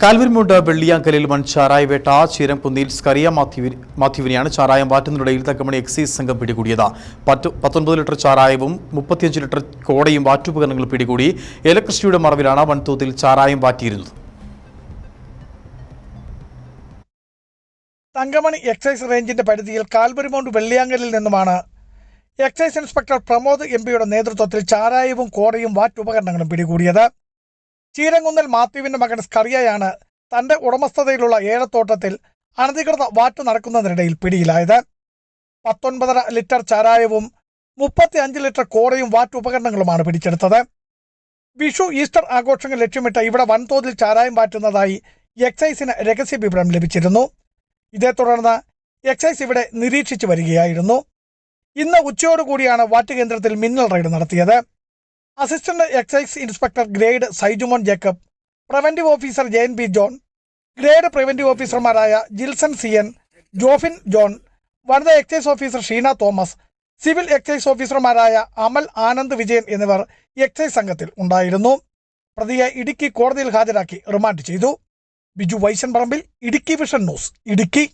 കാൽവരിമൂട് വെള്ളിയാങ്കലിൽ വൻ ചാരായ വേട്ട. ചീരംകുന്നിൽ സ്കറിയ മാത്യുവിനെയാണ് ചാരായം വാറ്റുന്നതിനിടയിൽ തങ്കമണി എക്സൈസ് സംഘം പിടികൂടിയത്. 19 ലിറ്റർ ചാരായവും 35 ലിറ്റർ കോടയും വാറ്റുപകരണങ്ങൾ പിടികൂടി. ഏലകൃഷിയുടെ മറവിലാണ് വൻതോതിൽ ചാരായം വാറ്റിയിരുന്നത്. തങ്കമണി എക്സൈസ് റേഞ്ചിന്റെ പരിധിയിൽ കാൽവരിമൂട് വെള്ളിയാങ്കലിൽ നിന്നുമാണ് എക്സൈസ് ഇൻസ്പെക്ടർ പ്രമോദ് എംപിയുടെ നേതൃത്വത്തിൽ ചാരായവും കോടയും വാറ്റുപകരണങ്ങളും പിടികൂടിയത്. ചീരംകുന്നിൽ മാത്യുവിന്റെ മകൻ സ്കറിയയാണ് തന്റെ ഉടമസ്ഥതയിലുള്ള ഏലത്തോട്ടത്തിൽ അനധികൃത വാറ്റ് നടക്കുന്നതിനിടയിൽ പിടിയിലായത്. 19.5 ലിറ്റർ ചാരായവും 35 ലിറ്റർ കോടയും വാറ്റുപകരണങ്ങളുമാണ് പിടിച്ചെടുത്തത്. വിഷു ഈസ്റ്റർ ആഘോഷങ്ങൾ ലക്ഷ്യമിട്ട് ഇവിടെ വൻതോതിൽ ചാരായം വാറ്റുന്നതായി എക്സൈസിന് രഹസ്യ വിവരം ലഭിച്ചിരുന്നു. ഇതേ തുടർന്ന് എക്സൈസ് ഇവിടെ നിരീക്ഷിച്ചു വരികയായിരുന്നു. ഇന്ന് ഉച്ചയോടുകൂടിയാണ് വാറ്റ് കേന്ദ്രത്തിൽ മിന്നൽ റെയ്ഡ് നടത്തിയത്. Assistant excise inspector grade Saijumon Jacob, preventive officer Jen B John, grade preventive ഓഫീസർമാരായ ജിൽസൺ സിയൻ, ജോഫിൻ ജോൺ, വനിതാ excise officer Sheena Thomas, civil excise ഓഫീസർമാരായ അമൽ ആനന്ദ് വിജയൻ എന്നിവർ എക്സൈസ് സംഘത്തിൽ ഉണ്ടായിരുന്നു. പ്രതിയെ ഇടുക്കി കോടതിയിൽ ഹാജരാക്കി റിമാൻഡ് ചെയ്തു. ബിജു വൈശൻ പറമ്പിൽ, ഇടുക്കി വിഷൻ ന്യൂസ്, ഇടുക്കി.